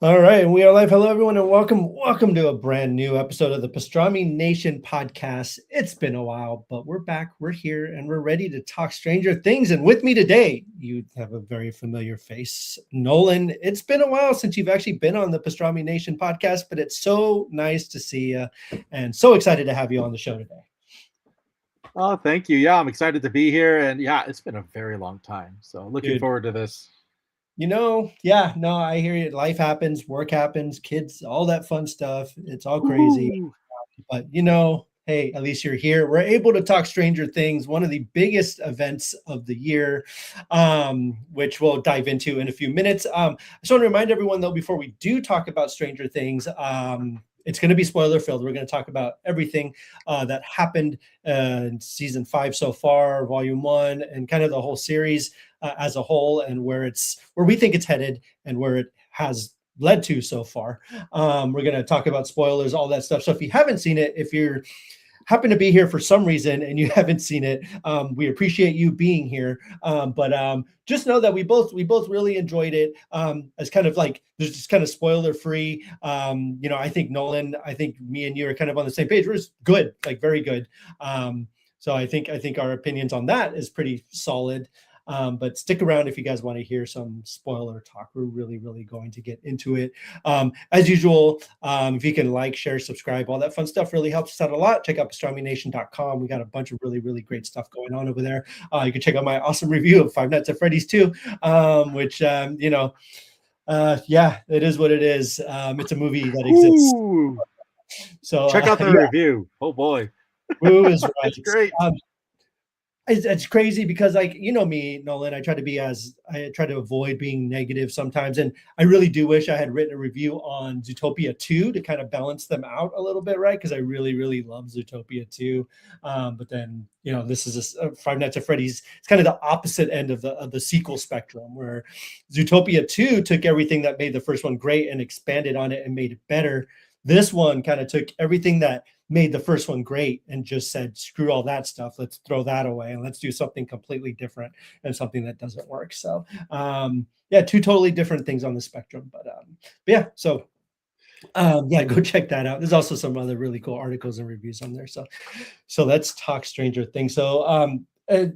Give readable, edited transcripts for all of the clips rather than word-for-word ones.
All right, and we are live. Hello, everyone, and welcome to a brand new episode of the Pastrami Nation podcast. It's been a while, but we're back, we're here, and we're ready to talk Stranger Things. And with me today, you have a very familiar face, Nolan. It's been a while since you've actually been on the Pastrami Nation podcast, but it's so nice to see you, and so excited to have you on the show today. Oh, thank you. Yeah, I'm excited to be here. And yeah, it's been a very long time. So looking Dude, forward to this. yeah, no, I hear you. Life happens, work happens, kids, all that fun stuff. It's all crazy. Woo! But hey, at least you're here. We're able to talk Stranger Things, one of the biggest events of the year, which we'll dive into in a few minutes. I just want to remind everyone, though, before we do talk about Stranger Things, it's going to be spoiler filled. We're going to talk about everything that happened in season 5 so far, volume 1, and kind of the whole series as a whole, and where we think it's headed and where it has led to so far. We're going to talk about spoilers, all that stuff. So if you haven't seen it, if you're happen to be here for some reason and you haven't seen it, we appreciate you being here. But just know that we both really enjoyed it. As kind of like there's just kind of spoiler free. I think Nolan, I think me and you are kind of on the same page. We're just good, like very good. So I think our opinions on that is pretty solid. But stick around if you guys want to hear some spoiler talk. We're really, really going to get into it. As usual, if you can like, share, subscribe, all that fun stuff really helps us out a lot. Check out pastramination.com. We got a bunch of really, really great stuff going on over there. You can check out my awesome review of Five Nights at Freddy's 2, which, yeah, it is what it is. It's a movie that exists. Ooh! So Check out the yeah, review. Oh boy. Woo is right. It's great. It's crazy because, like, me, Nolan, I try to avoid being negative sometimes. And I really do wish I had written a review on Zootopia 2 to kind of balance them out a little bit, right? Because I really, really love Zootopia 2. But then, this is Five Nights at Freddy's. It's kind of the opposite end of the sequel spectrum, where Zootopia 2 took everything that made the first one great and expanded on it and made it better. This one kind of took everything that made the first one great and just said, screw all that stuff. Let's throw that away and let's do something completely different and something that doesn't work. So, yeah, two totally different things on the spectrum. But yeah, so yeah, go check that out. There's also some other really cool articles and reviews on there. So let's talk Stranger Things. So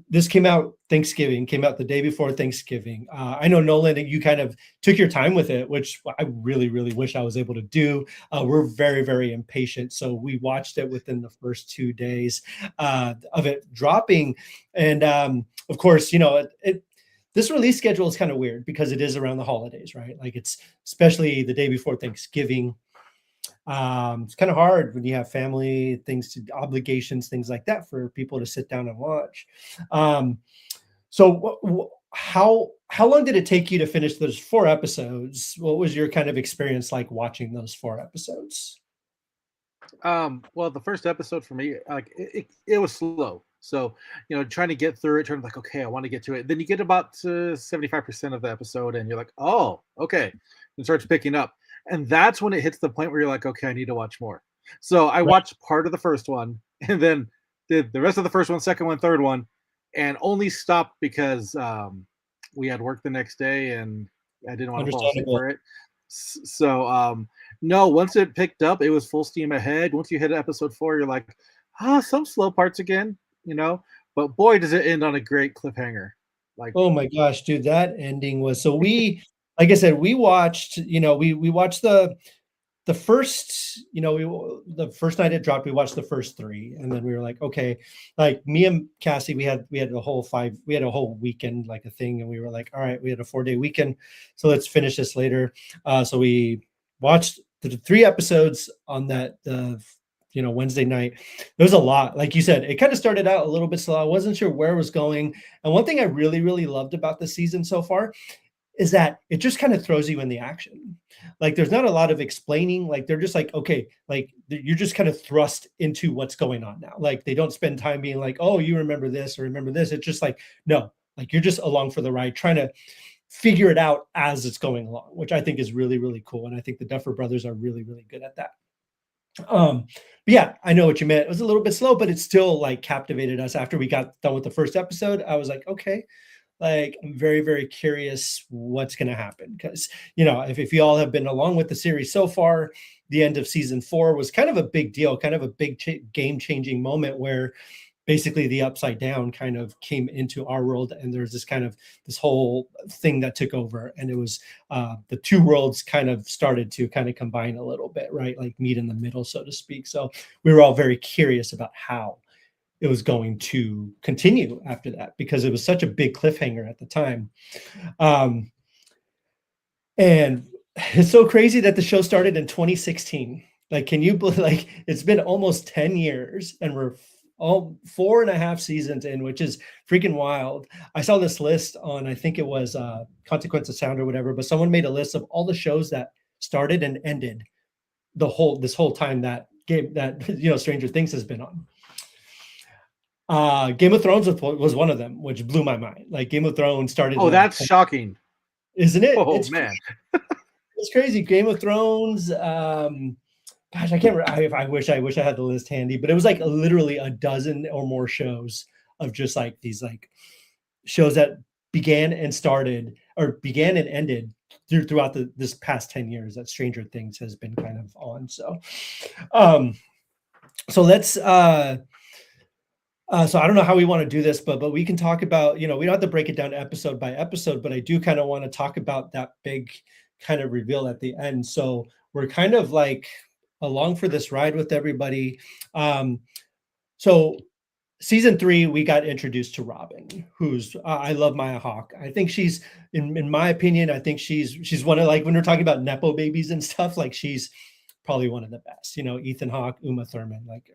this came out the day before Thanksgiving. I know, Nolan, you kind of took your time with it, which I really, really wish I was able to do. We're very, very impatient. So we watched it within the first 2 days of it dropping. And of course, this release schedule is kind of weird because it is around the holidays, right? Like, it's especially the day before Thanksgiving. It's kind of hard when you have family things, obligations, things like that, for people to sit down and watch. So how long did it take you to finish those 4 episodes? What was your kind of experience like watching those 4 episodes? Well, the first episode for me, like it was slow. So, trying to get through it, trying to like, okay, I want to get to it. Then you get about 75% of the episode and you're like, oh, okay. It starts picking up. And that's when it hits the point where you're like, okay, I need to watch more. So I Right. watched part of the first one and then did the rest of the first one, second one, third one, and only stopped because we had work the next day and I didn't want to fall asleep Understandable. for it. So no, once it picked up, it was full steam ahead. Once you hit episode 4, you're like, some slow parts again, but boy, does it end on a great cliffhanger. Like, Oh my gosh, dude, that ending was so like I said, we watched, we watched the first, the first night it dropped, we watched the first 3, and then we were like, okay, like me and Cassie, we had a whole weekend, like a thing, and we were like, all right, we had a 4-day weekend, so let's finish this later. So we watched the 3 episodes on that Wednesday night. There was a lot, like you said, it kind of started out a little bit slow. I wasn't sure where it was going, and one thing I really, really loved about the season so far is that it just kind of throws you in the action. Like, there's not a lot of explaining. Like, they're just like, okay, like you're just kind of thrust into what's going on now. Like, they don't spend time being like, oh, you remember this or remember this. It's just like, no, like you're just along for the ride, trying to figure it out as it's going along, which I think is really, really cool. And I think the Duffer Brothers are really, really good at that. But yeah, I know what you meant. It was a little bit slow, but it still like captivated us after we got done with the first episode. I was like, okay, Like, I'm very, very curious what's going to happen because, if you all have been along with the series so far, the end of season 4 was kind of a big deal, kind of a big game changing moment where basically the upside down kind of came into our world, and there's this whole thing that took over, and it was the two worlds kind of started to kind of combine a little bit, right? Like meet in the middle, so to speak. So we were all very curious about how it was going to continue after that because it was such a big cliffhanger at the time. um, and it's so crazy that the show started in 2016. Like, can you believe, like, it's been almost 10 years and we're all 4.5 seasons in, which is freaking wild. I saw this list on, I think it was Consequence of Sound or whatever, but someone made a list of all the shows that started and ended this whole time that Stranger Things has been on. Game of Thrones was one of them, which blew my mind. Like, Game of Thrones started. Oh, that's shocking, isn't it? Oh man, it's crazy. Game of Thrones. Gosh, I can't. I wish I had the list handy, but it was like literally a dozen or more shows of just like these like shows that began and ended throughout this past 10 years that Stranger Things has been kind of on. So, let's. So I don't know how we want to do this, but we can talk about, we don't have to break it down episode by episode, but I do kind of want to talk about that big kind of reveal at the end. So we're kind of like along for this ride with everybody. So season 3, we got introduced to Robin, who's I love Maya Hawke. I think she's, in my opinion, I think she's one of, like, when we're talking about Nepo babies and stuff, like, she's probably one of the best. Ethan Hawke, Uma Thurman, like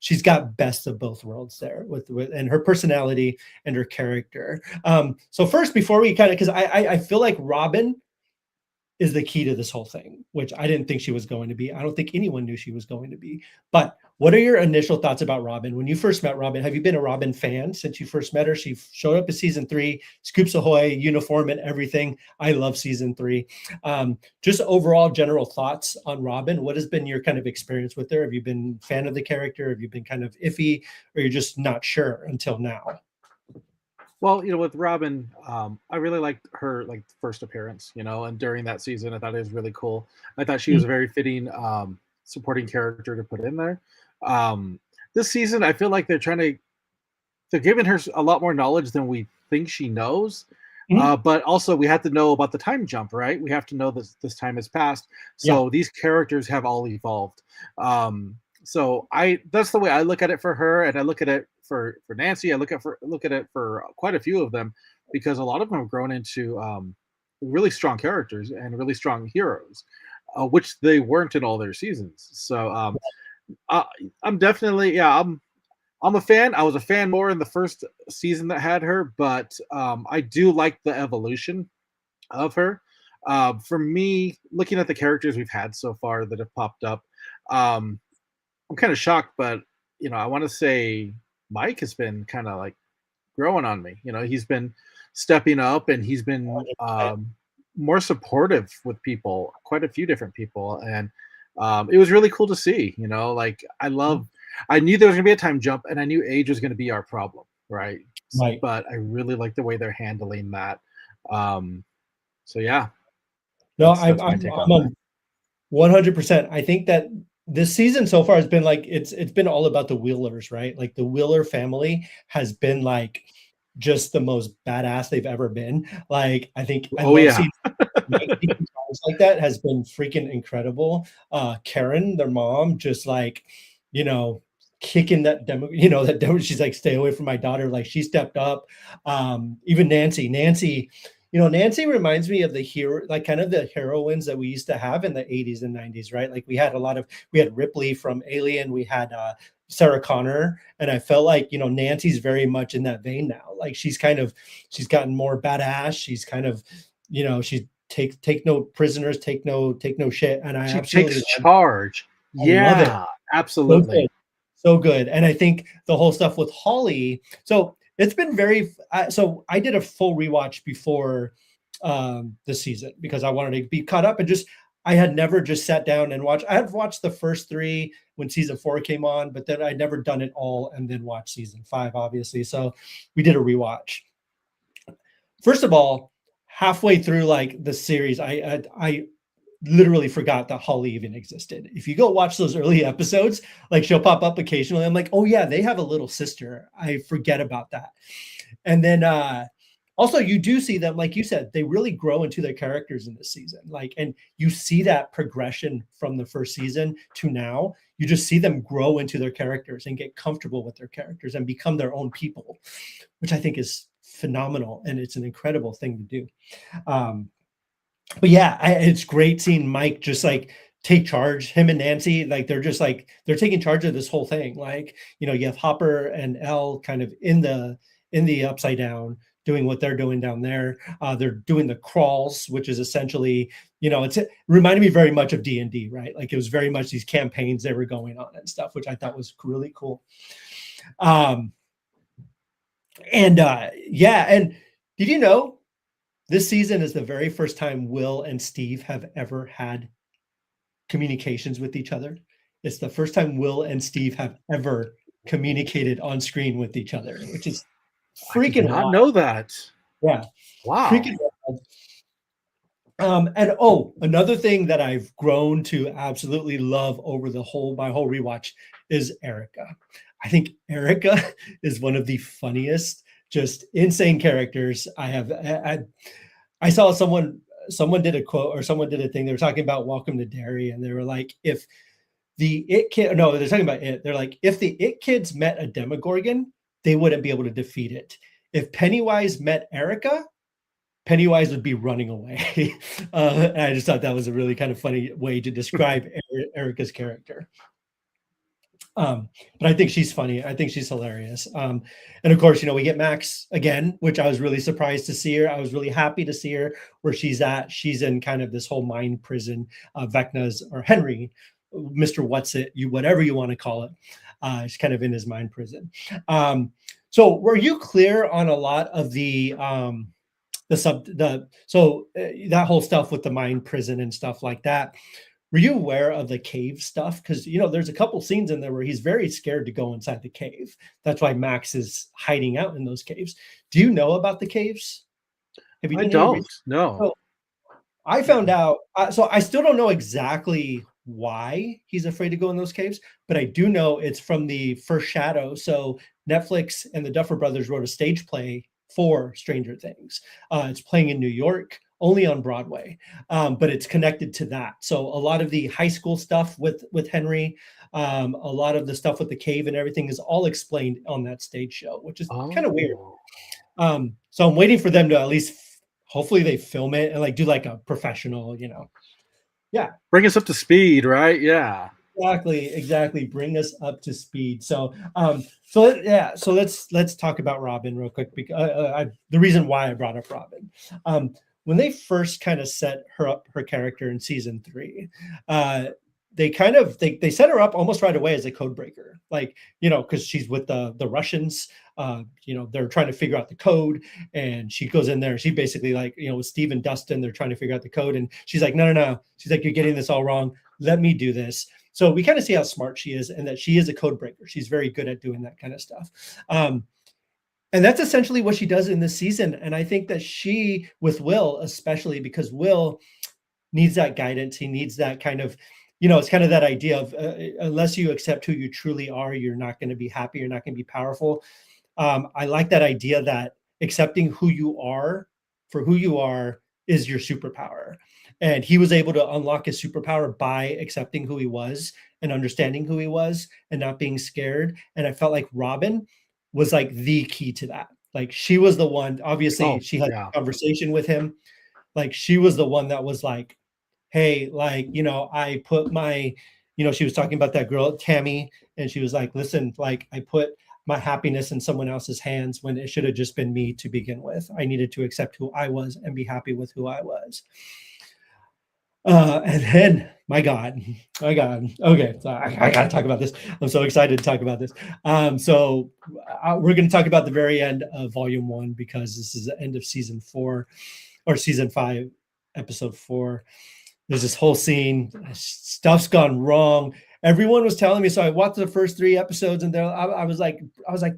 she's got best of both worlds there with and her personality and her character. So first, before we kind of, because I feel like Robin is the key to this whole thing, which I didn't think she was going to be. I don't think anyone knew she was going to be. But what are your initial thoughts about Robin? When you first met Robin, have you been a Robin fan since you first met her? She showed up in season 3, Scoops Ahoy, uniform and everything. I love season 3. Just overall general thoughts on Robin. What has been your kind of experience with her? Have you been a fan of the character? Have you been kind of iffy, or you're just not sure until now? Well, with Robin, I really liked her like first appearance, and during that season, I thought it was really cool. I thought she was a very fitting supporting character to put in there. Um, this season, I feel like they're giving her a lot more knowledge than we think she knows. Mhm. But also, we have to know about the time jump, right? We have to know this time has passed. Yeah. So these characters have all evolved. So that's the way I look at it for her, and I look at it for Nancy. I look at it for quite a few of them, because a lot of them have grown into really strong characters and really strong heroes, which they weren't in all their seasons. So uh, I'm definitely, yeah, I'm a fan. I was a fan more in the first season that had her, but I do like the evolution of her. For me, looking at the characters we've had so far that have popped up, um, I'm kind of shocked, but I want to say Mike has been kind of like growing on me. He's been stepping up, and he's been more supportive with people, quite a few different people, and it was really cool to see. Like I knew there was gonna be a time jump, and I knew age was gonna be our problem, right? Right. But I really like the way they're handling that. Um, so yeah, No, that's my take on I'm that. on 100%. I think that this season so far has been like, it's been all about the Wheelers, right? Like, the Wheeler family has been like just the most badass they've ever been. Like, I think I Oh love yeah, seeing 19 times like that has been freaking incredible. Karen, their mom, just like, you know, kicking that demo, that demo, she's like, stay away from my daughter. Like, she stepped up. Even Nancy, Nancy reminds me of the hero, like kind of the heroines that we used to have in the 80s and 90s, right? Like, we had Ripley from Alien, we had Sarah Connor, and I felt like, Nancy's very much in that vein now. Like, she's gotten more badass. She's kind of, she take no prisoners, take no shit. And I she absolutely takes charge. love it. Yeah, So absolutely. good. So good. And I think the whole stuff with Holly, so it's been so I did a full rewatch before the season because I wanted to be caught up, and just I had never just sat down and watched. I had watched the first 3 when season 4 came on, but then I'd never done it all and then watched season 5, obviously. So we did a rewatch. first of all, halfway through like the series, I literally forgot that Holly even existed. If you go watch those early episodes, like she'll pop up occasionally. I'm like, oh yeah, they have a little sister. I forget about that. And then also you do see them, like you said, they really grow into their characters in this season. Like, and you see that progression from the first season to now. You just see them grow into their characters and get comfortable with their characters and become their own people, which I think is phenomenal. And it's an incredible thing to do. But yeah, it's great seeing Mike just like take charge. Him and Nancy, like they're just like they're taking charge of this whole thing. Like, you know, you have Hopper and Elle kind of in the upside down doing what they're doing down there. They're doing the crawls, which is essentially, you know, it reminded me very much of D&D, right? Like it was very much these campaigns they were going on and stuff, which I thought was really cool. Yeah, and did you know this season is the very first time Will and Steve have ever had communications with each other? It's the first time Will and Steve have ever communicated on screen with each other, which is I did freaking not wild. know that. Yeah, Wow. freaking wild. And another thing that I've grown to absolutely love over my whole rewatch is Erica. I think Erica is one of the funniest, just insane characters I have. I saw someone did a quote or someone did a thing. They were talking about Welcome to Derry, and they were like, if the It Kid, no, they're talking about it. They're like, if the It Kids met a Demogorgon, they wouldn't be able to defeat it. If Pennywise met Erica, Pennywise would be running away. And I just thought that was a really kind of funny way to describe Erica's character. But I think she's funny. I think she's hilarious. And of course, you know, we get Max again, which I was really surprised to see her. I was really happy to see her where she's at. She's in kind of this whole mind prison. Vecna's or Henry, Mr. What's-It, whatever you want to call it. He's kind of in his mind prison. So were you clear on a lot of that whole stuff with the mind prison and stuff like that? Were you aware of the cave stuff? Because, you know, there's a couple scenes in there where he's very scared to go inside the cave. That's why Max is hiding out in those caves. Do you know about the caves? Have you I done any don't. research? No. So I found out. So I still don't know exactly why he's afraid to go in those caves, but I do know it's from the first Shadow. So Netflix and the Duffer Brothers wrote a stage play for Stranger Things. It's playing in New York, only on Broadway, but it's connected to that. So a lot of the high school stuff with Henry, a lot of the stuff with the cave and everything is all explained on that stage show, which is kind of weird. So I'm waiting for them to at least, hopefully they film it and like do like a professional, you know. Yeah. Bring us up to speed, right? Yeah. Exactly. Bring us up to speed. So, so let's talk about Robin real quick because the reason why I brought up Robin, when they first kind of set her character in season 3, they kind of they set her up almost right away as a code breaker, like, you know, because she's with the Russians. You know, they're trying to figure out the code, and she goes in there. She basically, like, you know, with Steve and Dustin, they're trying to figure out the code, and she's like, no. She's like, you're getting this all wrong. Let me do this. So we kind of see how smart she is and that she is a code breaker. She's very good at doing that kind of stuff. And that's essentially what she does in this season. And I think that she, with Will, especially because Will needs that guidance. He needs that kind of, you know, it's kind of that idea of unless you accept who you truly are, you're not going to be happy. You're not going to be powerful. I like that idea that accepting who you are for who you are is your superpower. And he was able to unlock his superpower by accepting who he was and understanding who he was and not being scared. And I felt like Robin was like the key to that. Like she was the one, obviously she had a conversation with him. Like she was the one that was like, hey, like, you know, I put my, you know, she was talking about that girl, Tammy, and she was like, listen, like I put my happiness in someone else's hands when it should have just been me to begin with. I needed to accept who I was and be happy with who I was. And then, my God. Okay, so I got to talk about this. I'm so excited to talk about this. So we're going to talk about the very end of Volume 1 because this is the end of Season 4 or Season 5, Episode 4. There's this whole scene. Stuff's gone wrong. Everyone was telling me. So I watched the first 3 episodes, and I was like,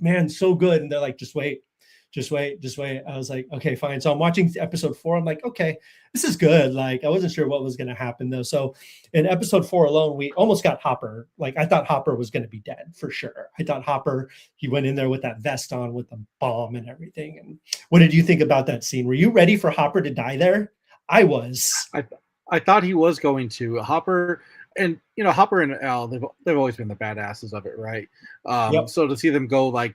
man, so good. And they're like, just wait. just wait, just wait. I was like, okay, fine. So I'm watching episode 4. I'm like, okay, this is good. Like, I wasn't sure what was going to happen though. So in episode 4 alone, we almost got Hopper. Like, I thought Hopper was going to be dead for sure. I thought Hopper, he went in there with that vest on with the bomb and everything. And what did you think about that scene? Were you ready for Hopper to die there? I was. I I thought he was going to Hopper, and Hopper and Al, they've always been the badasses of it, right? Yep. So to see them go like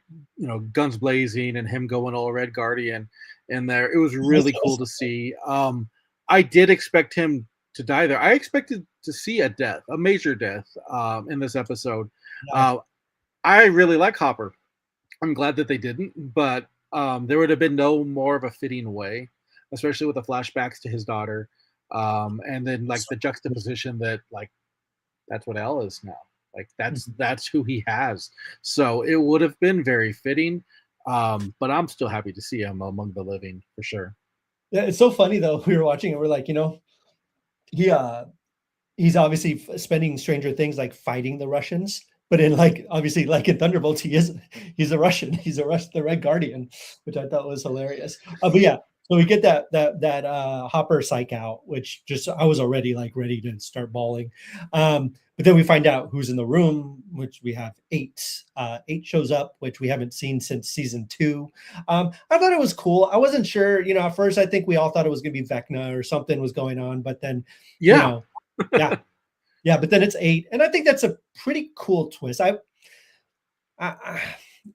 guns blazing and him going all Red Guardian in there, it was really cool to see. I did expect him to die there. I expected to see a death, a major death, in this episode. Yeah. I really like Hopper. I'm glad that they didn't, but there would have been no more of a fitting way, especially with the flashbacks to his daughter, and then like the juxtaposition that like that's what Al is now. Like that's who he has. So it would have been very fitting. But I'm still happy to see him among the living for sure. Yeah, it's so funny though. We were watching and we're like, he he's obviously spending Stranger Things like fighting the Russians, but in like obviously like in Thunderbolts, he's a Russian. He's the Red Guardian, which I thought was hilarious. But yeah, so we get that Hopper psych out, which just I was already like ready to start bawling. But then we find out who's in the room, which we have eight. Eight shows up, which we haven't seen since season 2. I thought it was cool. I wasn't sure, at first I think we all thought it was gonna be Vecna or something was going on, but then Yeah. yeah, yeah, but then it's 8, and I think that's a pretty cool twist. I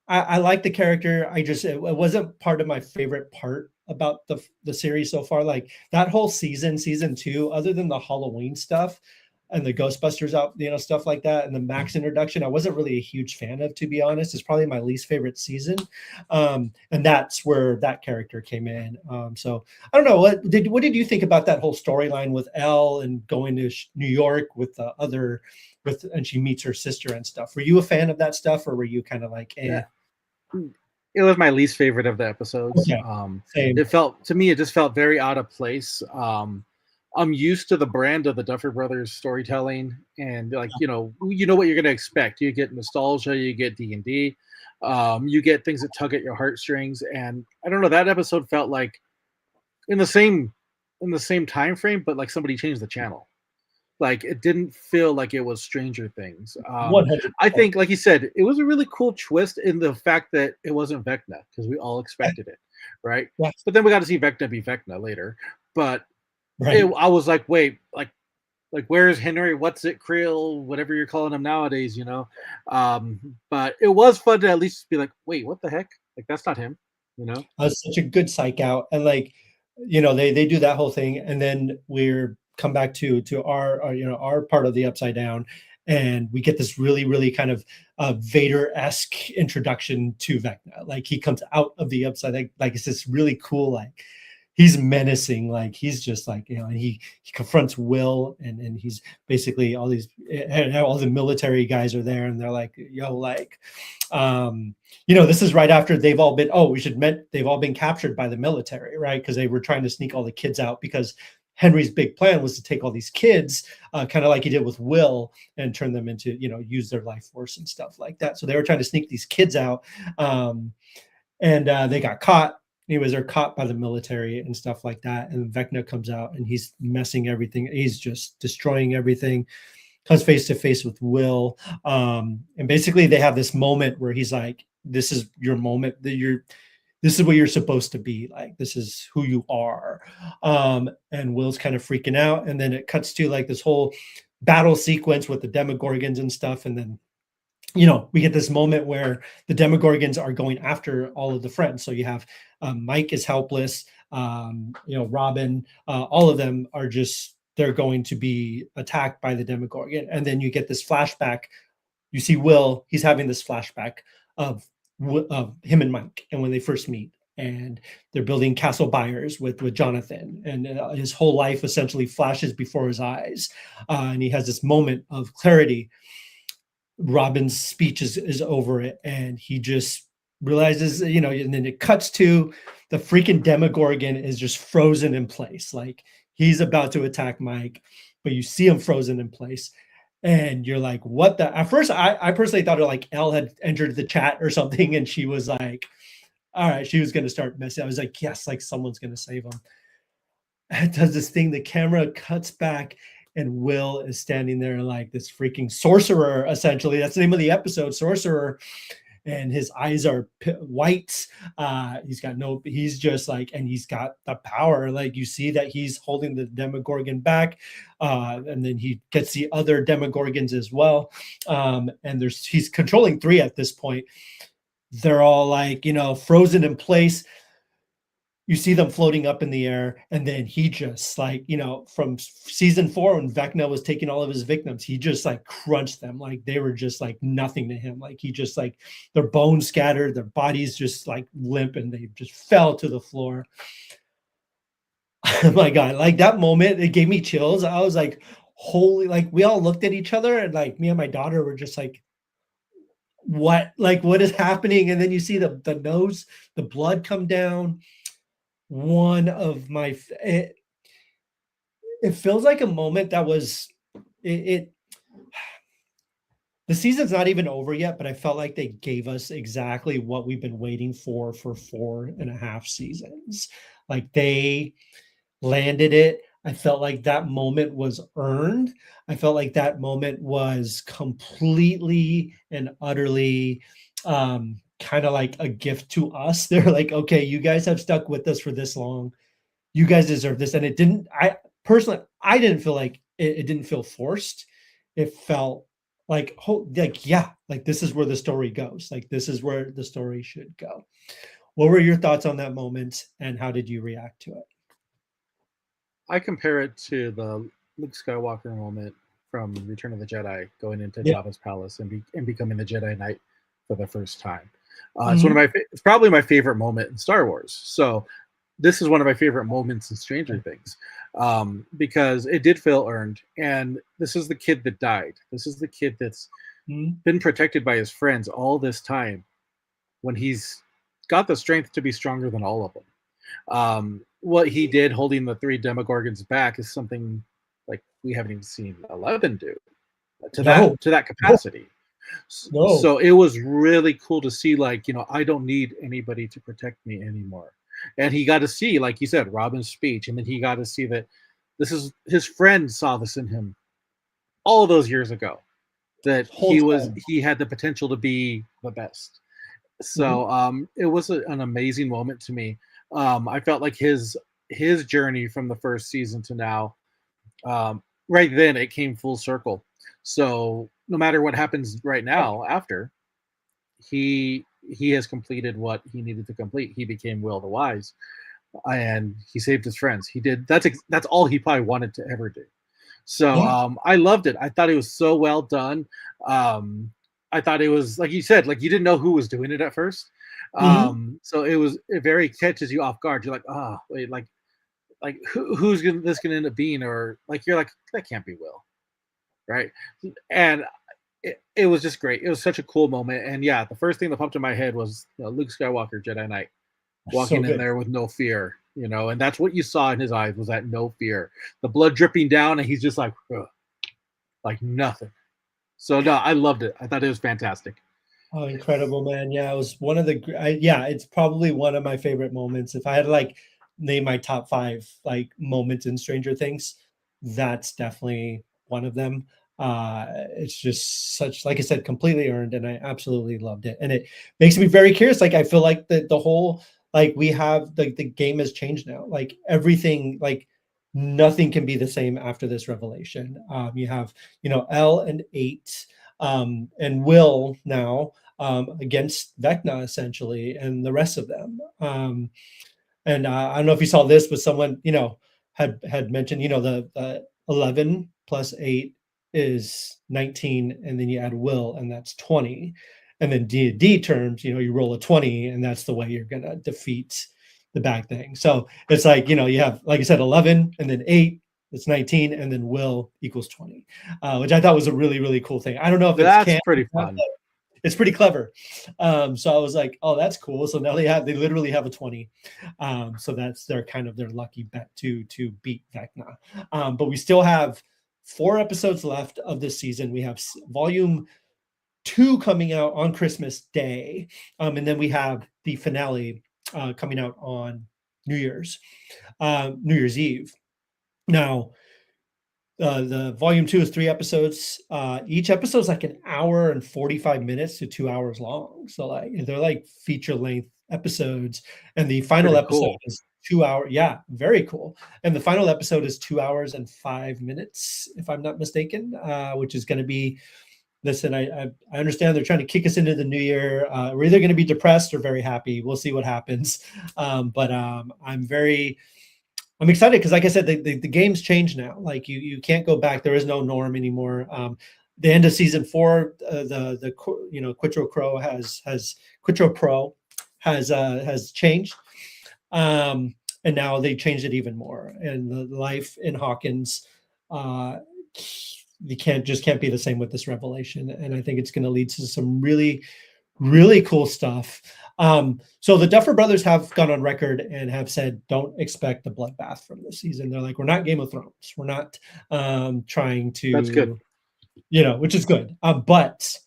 I like the character. It wasn't part of my favorite part about the series so far. Like that whole season 2, other than the Halloween stuff and the Ghostbusters out, stuff like that, and the Max introduction, I wasn't really a huge fan of, to be honest. It's probably my least favorite season, and that's where that character came in. So I don't know what did you think about that whole storyline with Elle and going to New York with the other and she meets her sister and stuff. Were you a fan of that stuff, or were you kind of like, eh? Yeah. It was my least favorite of the episodes. Okay, same. It felt to me, it just felt very out of place. I'm used to the brand of the Duffer Brothers storytelling, and like you know what you're going to expect. You get nostalgia, you get D&D, you get things that tug at your heartstrings, and I don't know. That episode felt like in the same time frame, but like somebody changed the channel. Like it didn't feel like it was Stranger Things. 100. I think, like you said, it was a really cool twist in the fact that it wasn't Vecna because we all expected it, right? Yeah, But then we got to see Vecna be Vecna later. But right. I was like, wait, like where's Henry? What's it, Creel? Whatever you're calling him nowadays, But it was fun to at least be like, wait, what the heck? Like that's not him, you know? Such a good psych out, and like, they do that whole thing, and then we're come back to our part of the Upside Down, and we get this really really kind of Vader-esque introduction to Vecna. Like he comes out of the Upside, like it's this really cool, like he's menacing, like he's just like, and he confronts Will, and he's basically all the military guys are there, and they're like, yo, like, this is right after they've all been, they've all been captured by the military, right? Because they were trying to sneak all the kids out, because Henry's big plan was to take all these kids, kind of like he did with Will, and turn them into, use their life force and stuff like that. So they were trying to sneak these kids out, and they got caught. They're caught by the military and stuff like that. And Vecna comes out and he's messing everything. He's just destroying everything. Comes face to face with Will, and basically they have this moment where he's like, "This is your moment. This is what you're supposed to be like. This is who you are." And Will's kind of freaking out, and then it cuts to like this whole battle sequence with the Demogorgons and stuff, and then we get this moment where the Demogorgons are going after all of the friends. So you have Mike is helpless, Robin, all of them are just, they're going to be attacked by the Demogorgon. And then you get this flashback. You see Will, he's having this flashback of him and Mike, and when they first meet, and they're building Castle Byers with Jonathan, and his whole life essentially flashes before his eyes, and he has this moment of clarity. Robin's speech is over it, and he just realizes, and then it cuts to the freaking Demogorgon is just frozen in place. Like he's about to attack Mike, but you see him frozen in place. And you're like, what the? At first, I personally thought it like Elle had entered the chat or something, and she was like, all right, she was going to start messing. I was like, yes, like someone's going to save him. It does this thing. The camera cuts back, and Will is standing there like this freaking sorcerer. Essentially, that's the name of the episode, sorcerer. And his eyes are white. He's got no. He's just like, and he's got the power. Like you see that he's holding the Demogorgon back, and then he gets the other Demogorgons as well. And he's controlling 3 at this point. They're all like, frozen in place. You see them floating up in the air, and then he just like, from season 4 when Vecna was taking all of his victims, he just like crunched them. Like they were just like nothing to him. Like he just like their bones scattered, their bodies just like limp, and they just fell to the floor. Oh my God, like that moment, it gave me chills. I was like, holy, like we all looked at each other, and like me and my daughter were just like, what is happening? And then you see the nose, the blood come down. One of my it feels like a moment that was it the season's not even over yet, but I felt like they gave us exactly what we've been waiting for 4.5 seasons. Like they landed it. I felt like that moment was earned. I felt like that moment was completely and utterly kind of like a gift to us. They're like, okay, you guys have stuck with us for this long. You guys deserve this. And it didn't, I didn't feel like it didn't feel forced. It felt like, yeah, like this is where the story goes. Like this is where the story should go. What were your thoughts on that moment, and how did you react to it? I compare it to the Luke Skywalker moment from Return of the Jedi, going into Yeah. Jabba's palace and becoming the Jedi Knight for the first time. Mhm. It's probably my favorite moment in Star Wars. So this is one of my favorite moments in Stranger Things, because it did feel earned. And this is the kid that died. This is the kid that's Mhm. been protected by his friends all this time, when he's got the strength to be stronger than all of them. What he did holding the 3 Demogorgons back is something like we haven't even seen 11 do to No, that capacity. no. So it was really cool to see, like, I don't need anybody to protect me anymore. And he got to see, like you said, Robin's speech, and then he got to see that this is his friend saw this in him all those years ago, that Whole time. he had the potential to be the best. Mhm. So it was an amazing moment to me. I felt like his journey from the first season to now, right then it came full circle. So no matter what happens right now after, he has completed what he needed to complete. He became Will the Wise, and he saved his friends. He did. That's all he probably wanted to ever do. So Yeah. I loved it. I thought it was so well done. Um, I thought it was, like you said, like you didn't know who was doing it at first. Mhm. So it very catches you off guard. You're like, oh wait, like who's this gonna end up being, or like you're like, that can't be Will, right? And it was just great. It was such a cool moment. And yeah, the first thing that popped in my head was, Luke Skywalker, Jedi Knight, So walking in good. there with no fear, and that's what you saw in his eyes, was that no fear, the blood dripping down, and he's just like, ugh, like nothing. So no, I loved it. I thought it was fantastic. Oh, incredible, man. Yeah, it was one of the yeah, it's probably one of my favorite moments. If I had to like name my top 5 like moments in Stranger Things, that's definitely one of them. It's just such, like I said, completely earned, and I absolutely loved it. And it makes me very curious. Like I feel like the whole, like we have the game has changed now. Like everything, like nothing can be the same after this revelation. You have, L and 8 and Will now, against Vecna essentially, and the rest of them. And I don't know if you saw this, but someone had mentioned, the 11 plus 8 is 19, and then you add Will, and that's 20. And then D&D terms, you roll a 20, and that's the way you're gonna defeat the bad thing. So it's like, you have, like I said, 11 and then 8, it's 19, and then Will equals 20, which I thought was a really, really cool thing. I don't know if it's That's canon, pretty but fun. it's pretty clever. So I was like, oh, that's cool. So now they literally have a 20. So that's their lucky bet to beat Vecna. But we still have 4 episodes left of this season. We have volume 2 coming out on Christmas Day, and then we have the finale coming out on New Year's Eve. Now, the volume 2 is 3 episodes. Each episode is like an hour and 45 minutes to 2 hours long. So like they're like feature length episodes, and the final Pretty episode cool. is 2 hours. Yeah, very cool. And the final episode is 2 hours and 5 minutes, if I'm not mistaken, which is going to be. Listen, I understand they're trying to kick us into the new year. We're either going to be depressed or very happy. We'll see what happens. But I'm excited because, like I said, the game's changed now. Like you can't go back. There is no norm anymore. The end of season 4, the Quattro Pro has changed, and now they changed it even more. And the life in Hawkins, you can't be the same with this revelation. And I think it's going to lead to some really, really cool stuff. So the Duffer Brothers have gone on record and have said, don't expect a bloodbath from this season. They're like, we're not Game of Thrones. We're not trying to, That's good. Which is good. But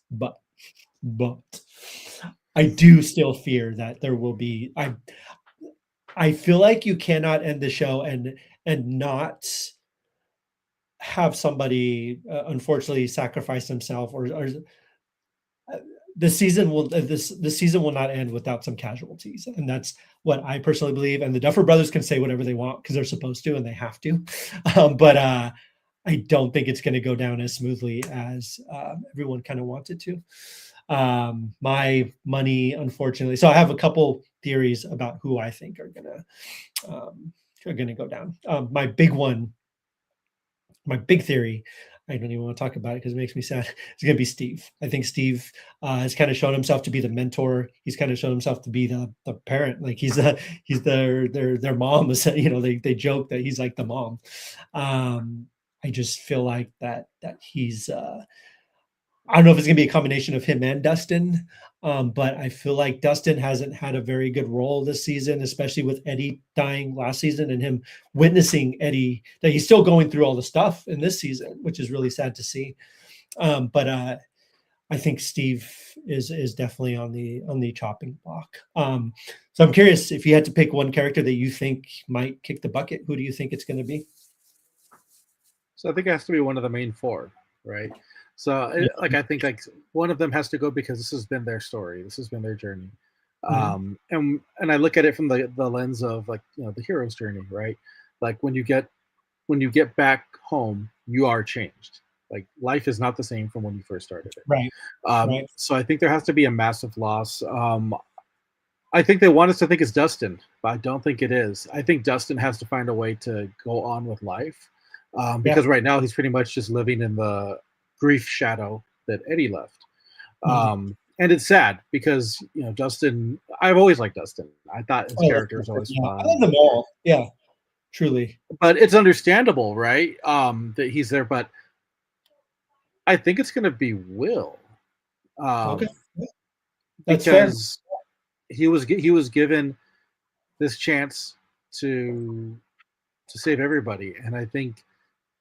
I do still fear that there will be, I feel like you cannot end the show and not have somebody unfortunately sacrifice themselves, or the season will not end without some casualties, and that's what I personally believe. And the Duffer Brothers can say whatever they want because they're supposed to and they have to, but I don't think it's going to go down as smoothly as everyone kind of wants it to. My money, unfortunately, so I have a couple theories about who I think are gonna go down. My big theory, I don't even want to talk about it because it makes me sad. It's going to be Steve. I think Steve has kind of shown himself to be the mentor. He's kind of shown himself to be the parent. Like he's their mom. They joke that he's like the mom. I just feel like that he's. I don't know if it's going to be a combination of him and Dustin, but I feel like Dustin hasn't had a very good role this season, especially with Eddie dying last season and him witnessing Eddie, that he's still going through all the stuff in this season, which is really sad to see. But I think Steve is definitely on the chopping block. So I'm curious, if you had to pick one character that you think might kick the bucket, who do you think it's going to be? So I think it has to be one of the main 4, right? So I think like one of them has to go because this has been their story. This has been their journey. And I look at it from the lens of like, the hero's journey, right? Like when you get back home, you are changed. Like life is not the same from when you first started it. Right. So I think there has to be a massive loss. I think they want us to think it's Dustin, but I don't think it is. I think Dustin has to find a way to go on with life, because right now he's pretty much just living in the grief shadow that Eddie left. And it's sad because Dustin, I've always liked Dustin. I thought his character was always fun. I love them all. Yeah, truly. But it's understandable, right? That he's there, but I think it's going to be Will. Okay, that's because fair. He was given this chance to save everybody, and I think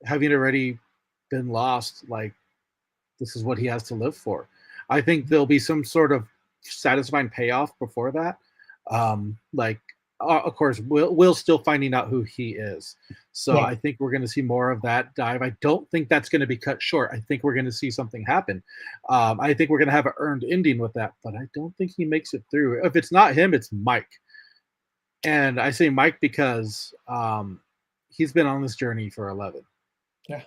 having already been lost, like this is what he has to live for. I think there'll be some sort of satisfying payoff before that. Of course, Will's still finding out who he is. So I think we're going to see more of that dive. I don't think that's going to be cut short. I think we're going to see something happen. I think we're going to have an earned ending with that, but I don't think he makes it through. If it's not him, it's Mike. And I say Mike because he's been on this journey for 11. Yeah.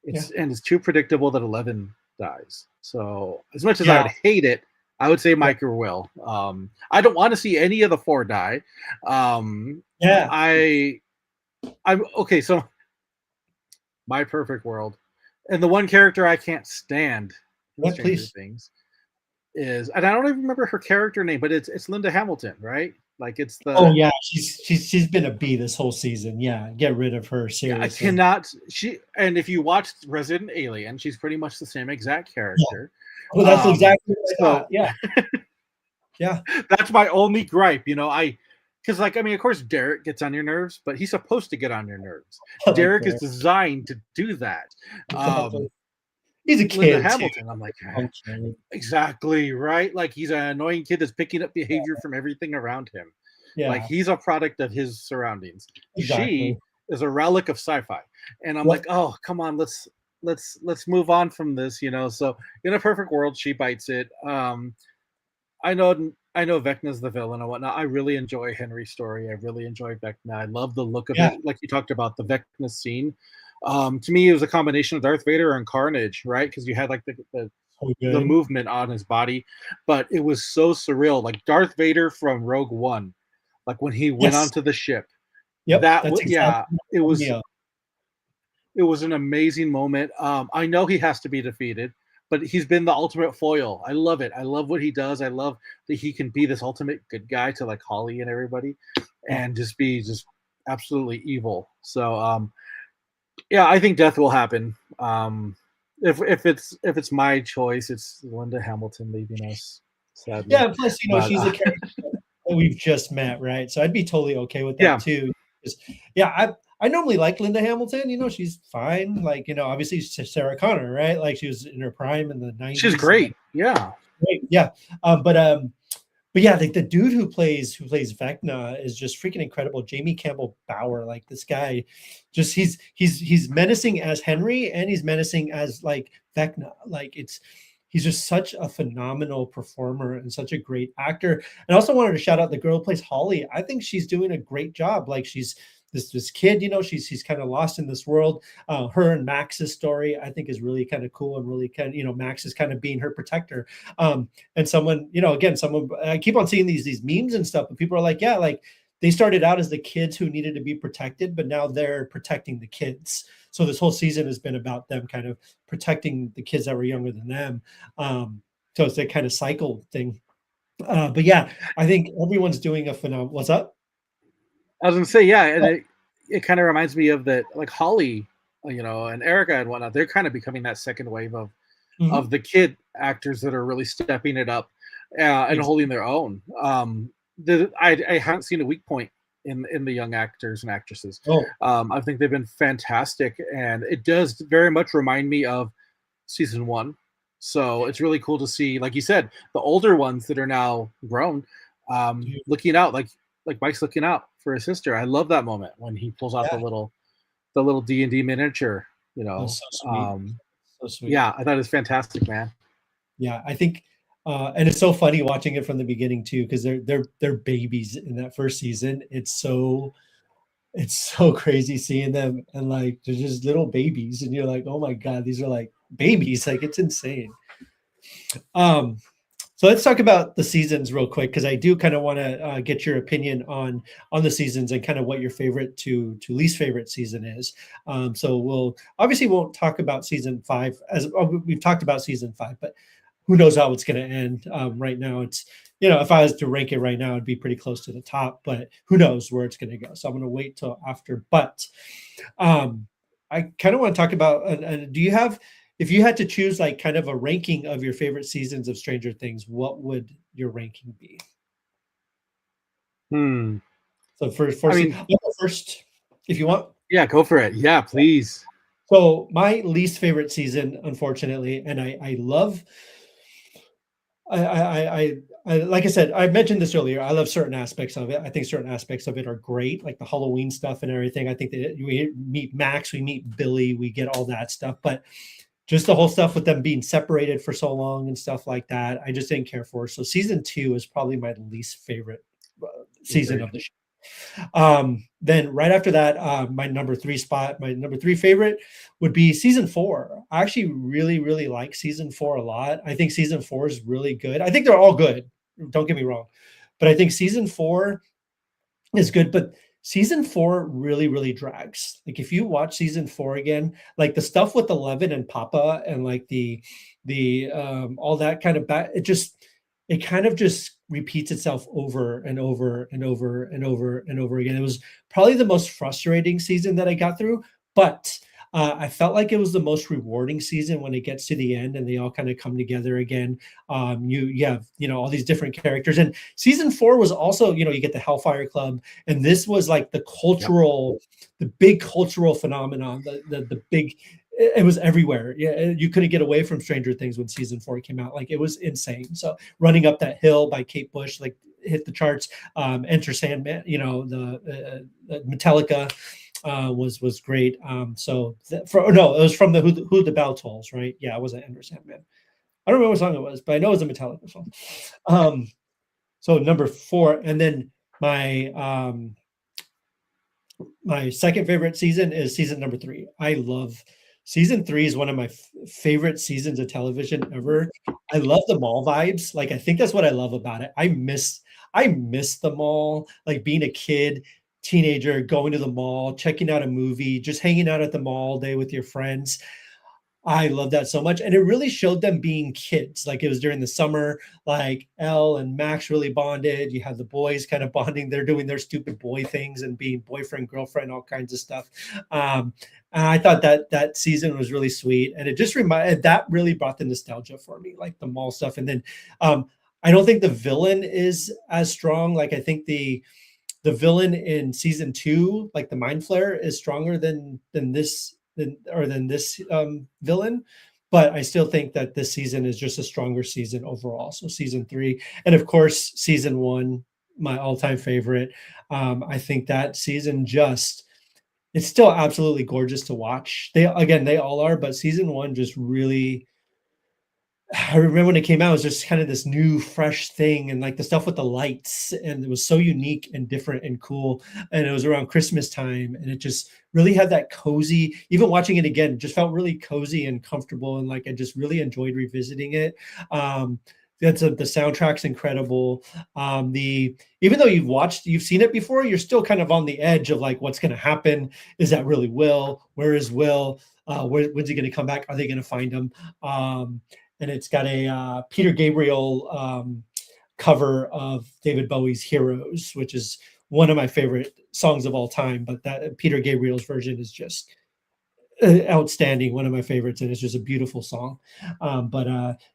And it's too predictable that 11 dies. So as much as I would hate it, I would say Mike or Will. I don't want to see any of the 4 die. I'm okay. So my perfect world, and the one character I can't stand in Stranger Things is, and I don't even remember her character name, but it's Linda Hamilton, right? Like it's the. Oh yeah, she's been a bee this whole season. Yeah, get rid of her. Seriously, I cannot. And if you watched Resident Alien, she's pretty much the same exact character. Yeah. Well, that's exactly what I thought. Yeah, yeah. That's my only gripe. Because of course Derek gets on your nerves, but he's supposed to get on your nerves. Derek is designed to do that. He's a Linda kid too, Hamilton. I'm like, functionally. exactly right. Like he's an annoying kid that's picking up behavior from everything around him. Like Yeah, he's a product of his surroundings. exactly. She is a relic of sci-fi, and I'm like, Yep. oh come on, let's move on from this, you know. So in a perfect world, she bites it. I know Vecna's the villain and whatnot. I really enjoy Henry's story. I really enjoy Vecna. I love the look of Yeah. it. Like you talked about the Vecna scene. To me, it was a combination of Darth Vader and Carnage, right? Because you had like So the good. movement on his body, but it was so surreal. Like Darth Vader from Rogue One, like when he went Yes. onto the ship. Yep. That That's was yeah, exactly it what was me up. it was an amazing moment. I know he has to be defeated, but he's been the ultimate foil. I love it. I love what he does. I love that he can be this ultimate good guy to like Holly and everybody, Yeah. and just be just absolutely evil. So yeah, I think death will happen. If it's my choice, it's Linda Hamilton leaving us, Yeah. sadly. And plus, But she's a character that we've just met, right? So I'd be totally okay with that yeah, too. 'Cause, yeah, I normally like Linda Hamilton. She's fine. Like, obviously Sarah Connor, right? Like she was in her prime in the she's '90s, and great. Yeah, great. Yeah. But yeah, the dude who plays Vecna is just freaking incredible. Jamie Campbell Bower, like this guy, just he's menacing as Henry, and he's menacing as like Vecna. Like he's just such a phenomenal performer and such a great actor. And I also wanted to shout out the girl who plays Holly. I think she's doing a great job. Like she's this kid, she's kind of lost in this world. Her and Max's story, I think, is really kind of cool, and really kind of, Max is kind of being her protector. And someone, again, someone, I keep on seeing these memes and stuff, but people are like, yeah, like they started out as the kids who needed to be protected, but now they're protecting the kids. So this whole season has been about them kind of protecting the kids that were younger than them. So it's that kind of cycle thing. But yeah, I think everyone's doing a phenomenal. What's up? I was gonna say yeah, and it kind of reminds me of that like Holly, and Erica and whatnot. They're kind of becoming that second wave of Mhm. the kid actors that are really stepping it up and holding their own. I haven't seen a weak point in the young actors and actresses. Oh, I think they've been fantastic, and it does very much remind me of season one. So it's really cool to see, like you said, the older ones that are now grown, dude, looking out, like Mike's looking out for his sister. I love that moment when he pulls out yeah, the little D&D miniature. that's so sweet. Um, So sweet. yeah, I thought it was fantastic, man. Yeah, I think, and it's so funny watching it from the beginning too, because they're babies in that first season. It's so crazy seeing them, and like they're just little babies, and you're like, oh my god, these are like babies. Like it's insane. Um, so let's talk about the seasons real quick, because I do kind of want to get your opinion on the seasons and kind of what your favorite to least favorite season is. So we'll obviously won't talk about season five, as we've talked about season five, but who knows how it's going to end. Right now, it's if I was to rank it right now, it'd be pretty close to the top, but who knows where it's going to go. So I'm going to wait till after. But um, I kind of want to talk about. Do you have, if you had to choose like kind of a ranking of your favorite seasons of Stranger Things, what would your ranking be? Hmm. So I mean, I'll go first, if you want. yeah, go for it. Yeah, please. So my least favorite season, unfortunately, and I love like I said, I mentioned this earlier. I love certain aspects of it. I think certain aspects of it are great, like the Halloween stuff and everything. I think that we meet Max, we meet Billy, we get all that stuff. But just the whole stuff with them being separated for so long and stuff like that, I just didn't care for. So season 2 is probably my least favorite season Agreed. of the show. Then right after that, my number three favorite would be season 4. I actually really, really like season 4 a lot. I think season 4 is really good. I think they're all good. Don't get me wrong, but I think season 4 is good, but season 4 really, really drags. Like if you watch season 4 again, like the stuff with Eleven and Papa and like the all that kind of it kind of just repeats itself over and over and over and over and over again. It was probably the most frustrating season that I got through, but I felt like it was the most rewarding season when it gets to the end and they all kind of come together again. You have all these different characters, and season 4 was also you get the Hellfire Club, and this was like the Yep. big cultural phenomenon, the big. it was everywhere. Yeah, you couldn't get away from Stranger Things when season 4 came out. Like it was insane. So Running Up That Hill by Kate Bush like hit the charts. Enter Sandman, the Metallica was great. No, it was from the Who the Bell Tolls, right? Yeah, it wasn't Enter Sandman. I don't remember what song it was, but I know it was a Metallica song. So number 4, and then my my second favorite season is season number 3. I love season 3 is one of my favorite seasons of television ever. I love the mall vibes. Like I think that's what I love about it. I miss the mall, like being a kid, teenager, going to the mall, checking out a movie, just hanging out at the mall all day with your friends. I love that so much. And it really showed them being kids. Like it was during the summer, like Elle and Max really bonded. You have the boys kind of bonding. They're doing their stupid boy things and being boyfriend, girlfriend, all kinds of stuff. And I thought that season was really sweet. And it just reminded that really brought the nostalgia for me, like the mall stuff. And then I don't think the villain is as strong. Like I think the villain in season 2, like the Mind Flayer, is stronger than this villain. But I still think that this season is just a stronger season overall. So season 3, and of course season 1, my all-time favorite. I think that season it's still absolutely gorgeous to watch. They all are, but season 1 just really, I remember when it came out, it was just kind of this new, fresh thing, and like the stuff with the lights, and it was so unique and different and cool. And it was around Christmas time, and it just really had that cozy. Even watching it again, it just felt really cozy and comfortable, and like I just really enjoyed revisiting it. The soundtrack's incredible. Even though you've seen it before, you're still kind of on the edge of like what's going to happen. Is that really Will? Where is Will? When's he going to come back? Are they going to find him? And it's got a Peter Gabriel cover of David Bowie's Heroes, which is one of my favorite songs of all time. But that Peter Gabriel's version is just outstanding, one of my favorites, and it's just a beautiful song.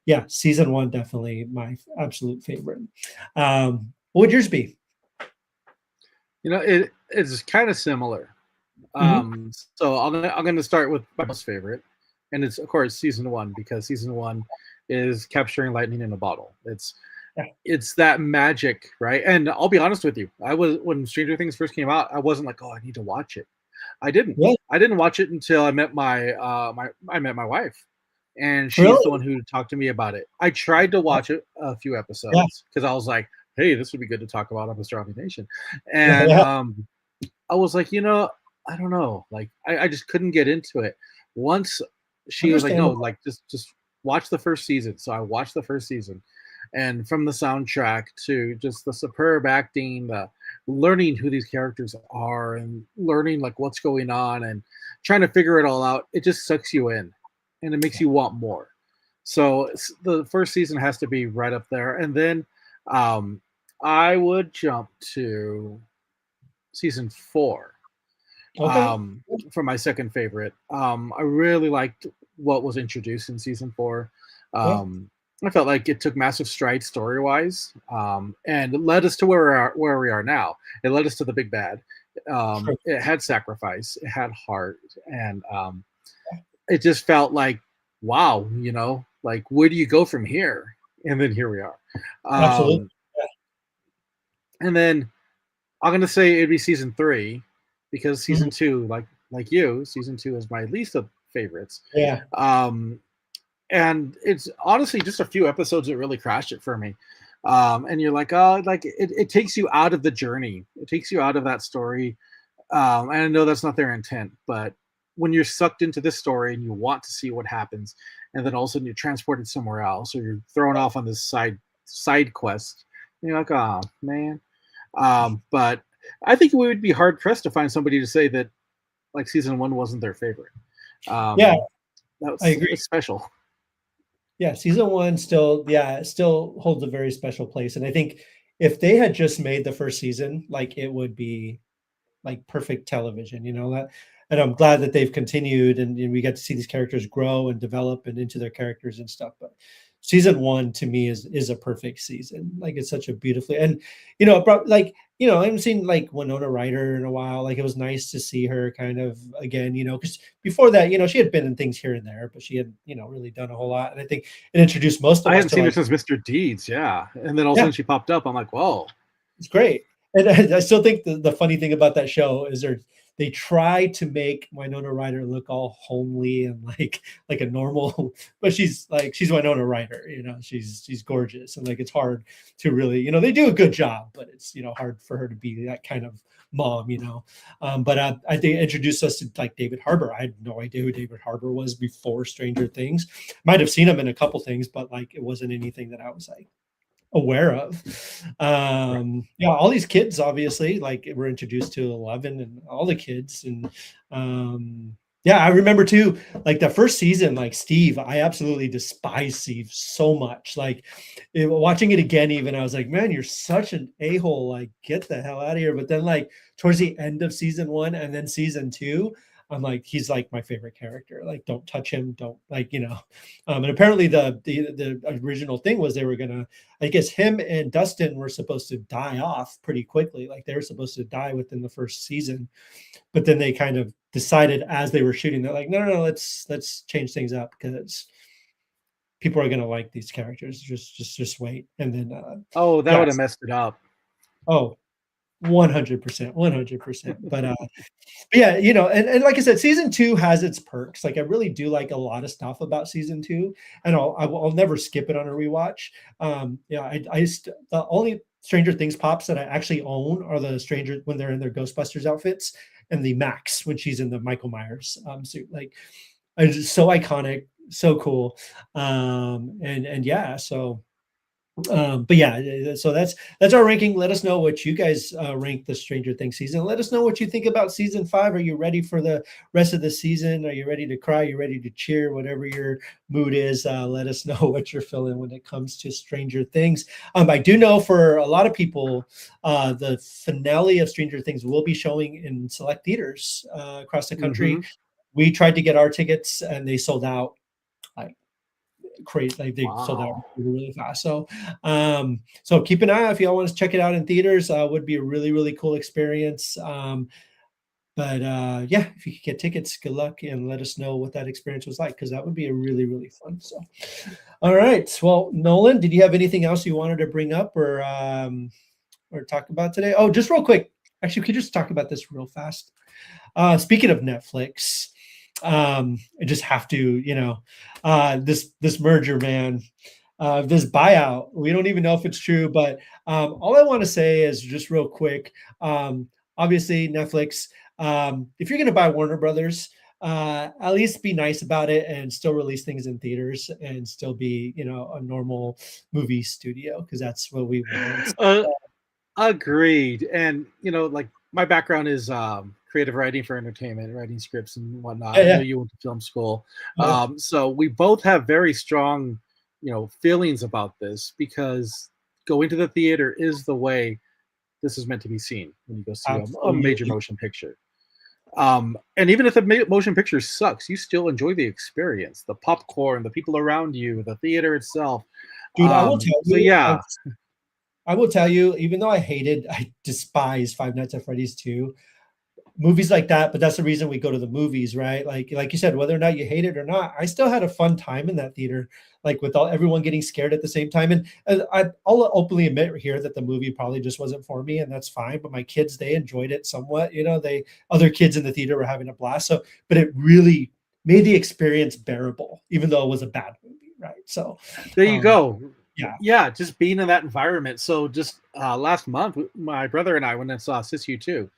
Yeah, season 1 definitely my absolute favorite. What would yours be? It's kind of similar. Mhm. So I'm gonna start with my most favorite, and it's of course season 1, because season 1 is capturing lightning in a bottle. Yeah. It's that magic, right? And I'll be honest with you, when Stranger Things first came out, I wasn't like, oh, I need to watch it. I didn't. Yeah. I didn't watch it until I met my wife, and she's the Really? one who talked to me about it. I tried to watch it a few Yeah. episodes because I was like, hey, this would be good to talk about on Pastrami Nation, Yeah. and Yeah. I was like, I don't know, like I just couldn't get into it. Once she was like, no, Understandable. like just watch the first season. So I watched the first season, and from the soundtrack to just the superb acting, the learning who these characters are and learning like what's going on and trying to figure it all out, it just sucks you in and it makes Yeah. you want more. So the first season has to be right up there, and then um I would jump to season 4 Okay. for my second favorite. I really liked what was introduced in season 4. Yeah. I felt like it took massive strides story wise, and it led us to where we are now. It led us to the big bad. Sure. It had sacrifice, it had heart, and it just felt like, wow, like where do you go from here? And then here we are. Absolutely. Um, and then I'm gonna say it'd be season 3, because Mhm. season 2, like you, season 2 is my least of favorites. Yeah. Um, and it's honestly just a few episodes that really crashed it for me. And you're like, oh, like it takes you out of the journey. It takes you out of that story. And I know that's not their intent, but when you're sucked into this story and you want to see what happens, and then all of a sudden you're transported somewhere else, or you're thrown off on this side quest, and you're like, oh man. But I think we would be hard pressed to find somebody to say that like season 1 wasn't their favorite. Yeah, Um, I agree. it's special. Yeah, season 1 still, yeah, it still holds a very special place. And I think if they had just made the first season, like it would be like perfect television, that. And I'm glad that they've continued, and we get to see these characters grow and develop and into their characters and stuff. But season one to me is a perfect season. Like it's such a beautifully, and you know, like I haven't seen like Winona Ryder in a while. Like it was nice to see her kind of again, because before that, she had been in things here and there, but she had really done a whole lot. And I think it introduced most I of us hadn't to seen her like, since Mr. Deeds, yeah. And then all of a yeah, sudden she popped up. I'm like, whoa. it's great. And I still think the funny thing about that show is they try to make Winona Ryder look all homely and like a normal, but she's Winona Ryder, she's gorgeous, and like it's hard to really, they do a good job, but it's hard for her to be that kind of mom. But I think it introduced us to like David Harbour. I had no idea who David Harbour was before Stranger Things. Might have seen him in a couple things, but like it wasn't anything that I was like aware of. Right. Yeah, all these kids obviously like we're introduced to 11 and all the kids, and yeah, I remember too, like the first season, like Steve, I absolutely despise Steve so much. Like watching it again, even I was like, man, you're such an a-hole. Like, get the hell out of here. But then, like, towards the end of season one and then season two, I'm like, he's like my favorite character. Like, don't touch him. Don't and apparently the original thing was they were gonna, I guess him and Dustin were supposed to die off pretty quickly. Like they were supposed to die within the first season, but then they kind of decided as they were shooting, they're like, no, let's change things up because people are gonna like these characters. Just wait. And then Oh, that yeah, would have messed it up. oh, 100%, 100%. But yeah, and like I said, season two has its perks. Like I really do like a lot of stuff about season two, and I'll never skip it on a rewatch. Yeah, the only Stranger Things pops that I actually own are the Stranger when they're in their Ghostbusters outfits and the Max when she's in the Michael Myers suit. Like it's just so iconic, so cool. And yeah, so but yeah, so that's our ranking. Let us know what you guys rank the Stranger Things season. Let us know what you think about season 5. Are you ready for the rest of the season? Are you ready to cry? Are you ready to cheer? Whatever your mood is, let us know what you're feeling when it comes to Stranger Things. I do know for a lot of people, the finale of Stranger Things will be showing in select theaters across the country. Mm-hmm. We tried to get our tickets and they sold out like crazy. Like they sold out Wow. really fast. So keep an eye out if y'all want to check it out in theaters. Would be a really, really cool experience. But yeah, if you could get tickets, good luck and let us know what that experience was like, because that would be a really, really fun. So all right. Well, Nolan, did you have anything else you wanted to bring up or talk about today? Oh, just real quick. Actually, we could just talk about this real fast. Speaking of Netflix, I just have to, this merger, man, this buyout. We don't even know if it's true, but all I want to say is just real quick. Obviously, Netflix. If you're going to buy Warner Brothers, at least be nice about it and still release things in theaters and still be, a normal movie studio, because that's what we want. Uh, Agreed. And like my background is creative writing for entertainment, writing scripts and whatnot. Yeah, I know yeah, you went to film school. yeah. So we both have very strong, feelings about this, because going to the theater is the way this is meant to be seen when you go see a major Absolutely. motion picture. And even if the motion picture sucks, you still enjoy the experience, the popcorn, the people around you, the theater itself. Dude, I will tell So you, yeah. I will tell you, even though I despise Five Nights at Freddy's 2, movies like that, but that's the reason we go to the movies, right? Like you said, whether or not you hate it or not, I still had a fun time in that theater, like with everyone getting scared at the same time. And I'll openly admit here that the movie probably just wasn't for me, and that's fine. But my kids, they enjoyed it somewhat. Other kids in the theater were having a blast. So, but it really made the experience bearable, even though it was a bad movie, right? So, There you um, go. yeah, Yeah, just being in that environment. So just last month, my brother and I went and saw Sisu 2.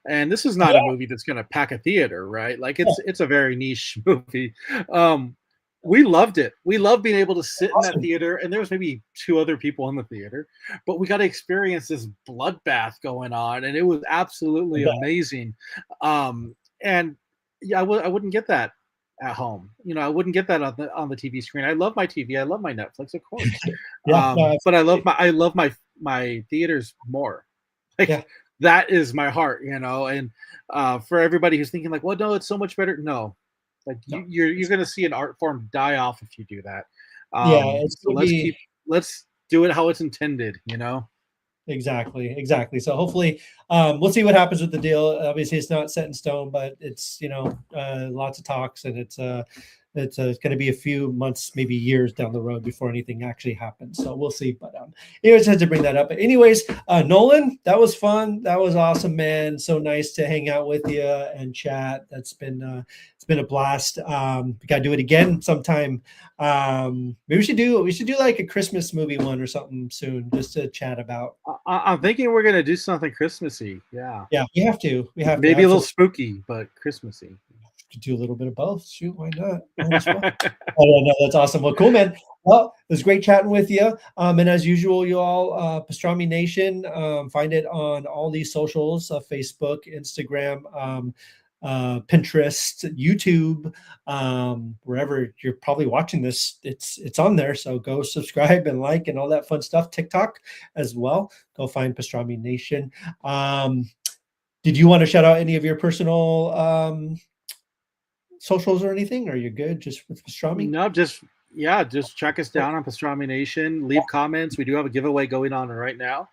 And this is not a yeah, movie that's going to pack a theater, right? Like yeah, it's a very niche movie. Um, we loved it. We loved being able to sit in that awesome. theater, and there was maybe two other people in the theater, but we got to experience this bloodbath going on, and it was I absolutely bet. amazing. And yeah, I wouldn't get that at home. I wouldn't get that on the TV screen. I love my TV. I love my Netflix, of course. Yeah, no, But absolutely. I love my theaters more. Like Yeah, that is my heart, And for everybody who's thinking like, well, no, it's so much better. No, like no, you're going to see an art form die off if you do that. Yeah, it's So gonna be let's do it how it's intended, you know. exactly. So hopefully, we'll see what happens with the deal. Obviously, it's not set in stone, but it's lots of talks, and it's going to be a few months, maybe years down the road before anything actually happens. So we'll see. But anyways, had to bring that up. But anyways, Nolan, that was fun. That was awesome, man. So nice to hang out with you and chat. It's been a blast. We got to do it again sometime. Maybe we should do like a Christmas movie one or something soon, just to chat about. I'm thinking we're gonna do something Christmassy. Yeah, Yeah, we have to. We have to maybe a little absolutely spooky, but Christmassy. do a little bit of both. Shoot, why not? Might as well. Oh, no, that's awesome. Well, cool, man. Well, it was great chatting with you. And as usual, you all, Pastrami Nation, find it on all these socials: Facebook, Instagram, Pinterest, YouTube, wherever you're probably watching this. It's on there. So go subscribe and like and all that fun stuff. TikTok as well. Go find Pastrami Nation. Did you want to shout out any of your personal socials or anything? Are you good just with pastrami? No, just yeah, just check us down on Pastrami Nation. Leave comments. We do have a giveaway going on right now.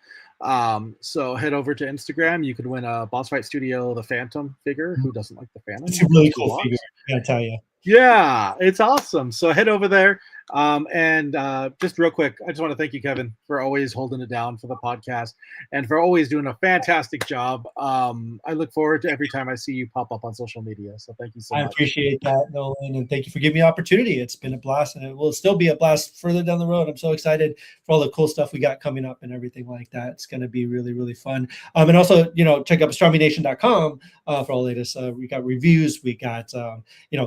So head over to Instagram. You could win a Boss Fight Studio the Phantom figure. Who doesn't like the Phantom? It's a really cool Lots. figure, I gotta tell you. Yeah, it's awesome. So head over there. And just real quick, I just want to thank you, Kevin, for always holding it down for the podcast and for always doing a fantastic job. I look forward to every time I see you pop up on social media. So thank you so I much. appreciate that, Nolan, and thank you for giving me the opportunity. It's been a blast, and it will still be a blast further down the road. I'm so excited for all the cool stuff we got coming up and everything like that. It's going to be really, really fun. And also, check out pastramination.com for all the latest. We got reviews, we got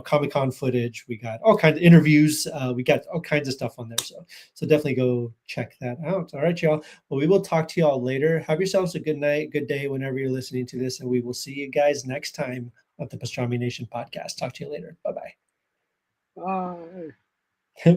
Comic-Con footage, we got all kinds of interviews, we got all kinds of stuff on there. So definitely go check that out. All right, y'all. Well, we will talk to y'all later. Have yourselves a good night, good day whenever you're listening to this, and we will see you guys next time of the Pastrami Nation podcast. Talk to you later. Bye-bye. Bye. Bye.